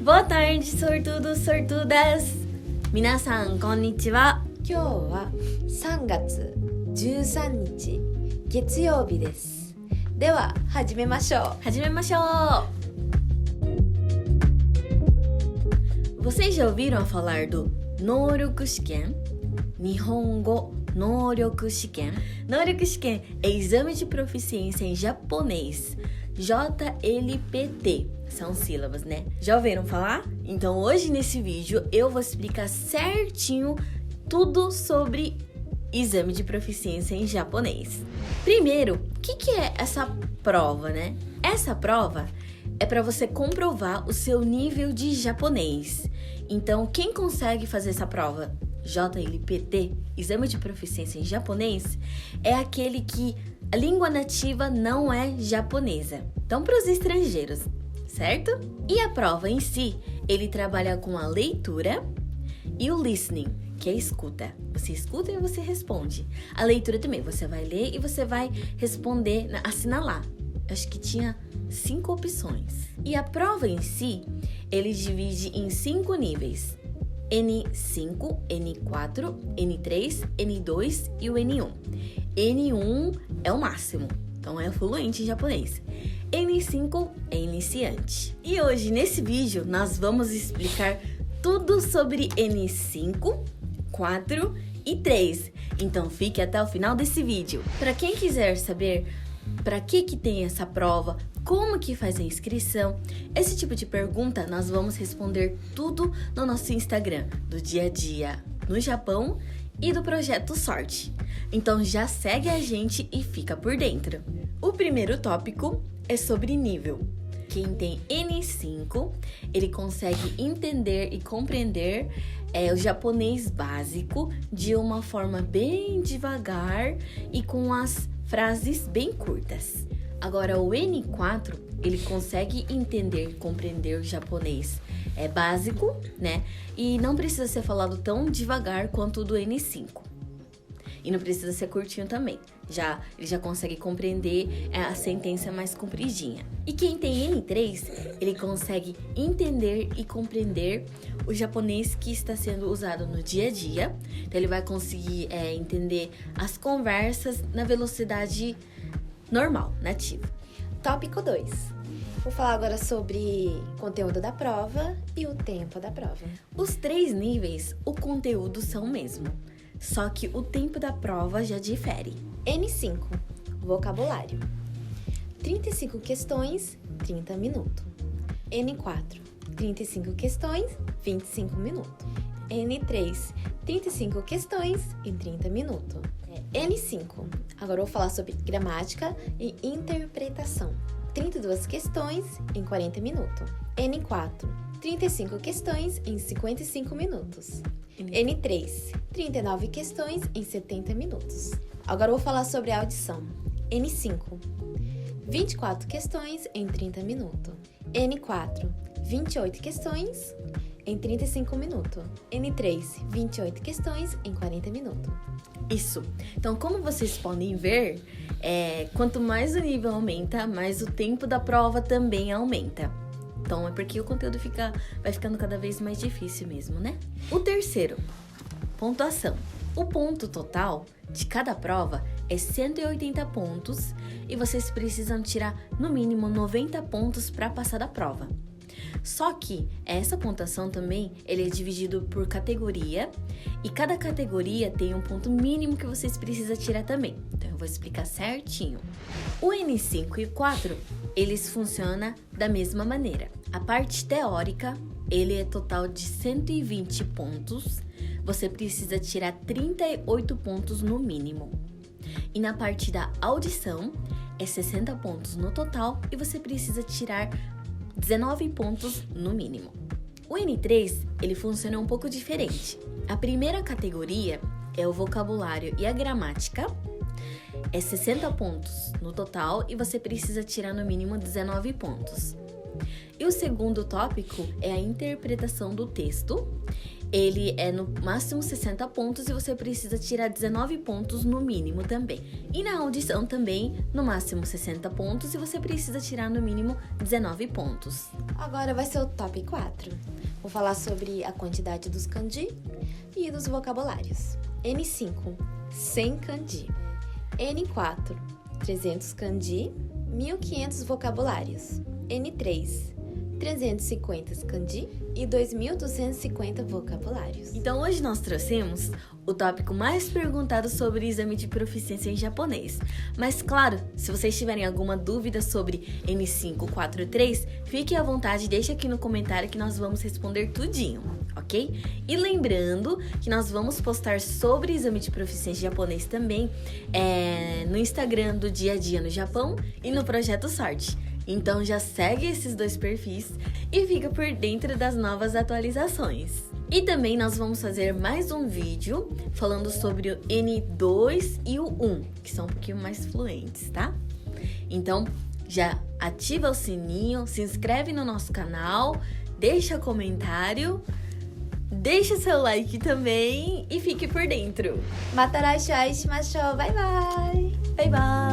Boa tarde, sortudos, sortudas! 皆さん、こんにちは。今日は3月13日月曜日です。では始めましょう。始めましょう。Vocês já ouviram falar do 能力試験? 日本語能力試験. 能力試験é exame de proficiência em japonês. JLPT. São sílabas, né? Já ouviram falar? Então hoje nesse vídeo eu vou explicar certinho tudo sobre exame de proficiência em japonês. Primeiro, o que é essa prova, né? Essa prova é para você comprovar o seu nível de japonês. Então, quem consegue fazer essa prova JLPT, exame de proficiência em japonês, é aquele que a língua nativa não é japonesa. Então, para os estrangeiros, certo? E a prova em si, ele trabalha com a leitura e o listening, que é a escuta. Você escuta e você responde. A leitura também, você vai ler e você vai responder, assinalar. Acho que tinha 5 opções. E a prova em si, ele divide em 5 níveis. N5, N4, N3, N2 e o N1. N1 é o máximo, então é fluente em japonês. N5 é iniciante. E hoje, nesse vídeo, nós vamos explicar tudo sobre N5, 4 e 3. Então fique até o final desse vídeo. Para quem quiser saber para que tem essa prova, como que faz a inscrição, esse tipo de pergunta nós vamos responder tudo no nosso Instagram, do dia a dia no Japão e do Projeto Sorte. Então já segue a gente e fica por dentro. O primeiro tópico é sobre nível. Quem tem N5, ele consegue entender e compreender o japonês básico de uma forma bem devagar e com as frases bem curtas. Agora, o N4, ele consegue entender e compreender o japonês básico, né? E não precisa ser falado tão devagar quanto o do N5. E não precisa ser curtinho também. Ele já consegue compreender a sentença mais compridinha. E quem tem N3, ele consegue entender e compreender o japonês que está sendo usado no dia a dia. Então, ele vai conseguir entender as conversas na velocidade normal, nativa. Tópico 2. Vou falar agora sobre o conteúdo da prova e o tempo da prova. Os 3 níveis, o conteúdo são o mesmo. Só que o tempo da prova já difere. N5, vocabulário. 35 questões, 30 minutos. N4, 35 questões, 25 minutos. N3, 35 questões em 30 minutos. N5, agora eu vou falar sobre gramática e interpretação. 32 questões em 40 minutos. N4, 35 questões em 55 minutos. N3, 39 questões em 70 minutos. Agora eu vou falar sobre a audição. N5, 24 questões em 30 minutos. N4, 28 questões em 35 minutos. N3, 28 questões em 40 minutos. Isso. Então, como vocês podem ver, quanto mais o nível aumenta, mais o tempo da prova também aumenta. Então, é porque o conteúdo vai ficando cada vez mais difícil mesmo, né? O terceiro, pontuação. O ponto total de cada prova é 180 pontos e vocês precisam tirar no mínimo 90 pontos para passar da prova. Só que essa pontuação também ele é dividido por categoria e cada categoria tem um ponto mínimo que vocês precisam tirar também. Então eu vou explicar certinho. O N5 e o 4, eles funcionam da mesma maneira. A parte teórica, ele é total de 120 pontos. Você precisa tirar 38 pontos no mínimo. E na parte da audição, é 60 pontos no total e você precisa tirar 19 pontos no mínimo. O N3, ele funciona um pouco diferente. A primeira categoria é o vocabulário e a gramática. É 60 pontos no total e você precisa tirar no mínimo 19 pontos. E o segundo tópico é a interpretação do texto ele é no máximo 60 pontos e você precisa tirar 19 pontos no mínimo também. E na audição também, no máximo 60 pontos e você precisa tirar no mínimo 19 pontos. Agora vai ser o top 4. Vou falar sobre a quantidade dos kanji e dos vocabulários. N5, 100 kanji. N4, 300 kanji, 1.500 vocabulários. N3, 350 kanji e 2.250 vocabulários. Então hoje nós trouxemos o tópico mais perguntado sobre exame de proficiência em japonês. Mas claro, se vocês tiverem alguma dúvida sobre N5, 4 e 3, fique à vontade, deixe aqui no comentário que nós vamos responder tudinho, ok? E lembrando que nós vamos postar sobre exame de proficiência em japonês também no Instagram do Dia a Dia no Japão e no Projeto Sorte. Então já segue esses dois perfis e fica por dentro das novas atualizações. E também nós vamos fazer mais um vídeo falando sobre o N2 e o 1, que são um pouquinho mais fluentes, tá? Então já ativa o sininho, se inscreve no nosso canal, deixa comentário, deixa seu like também e fique por dentro. Matarai shimashou, bye bye! Bye bye!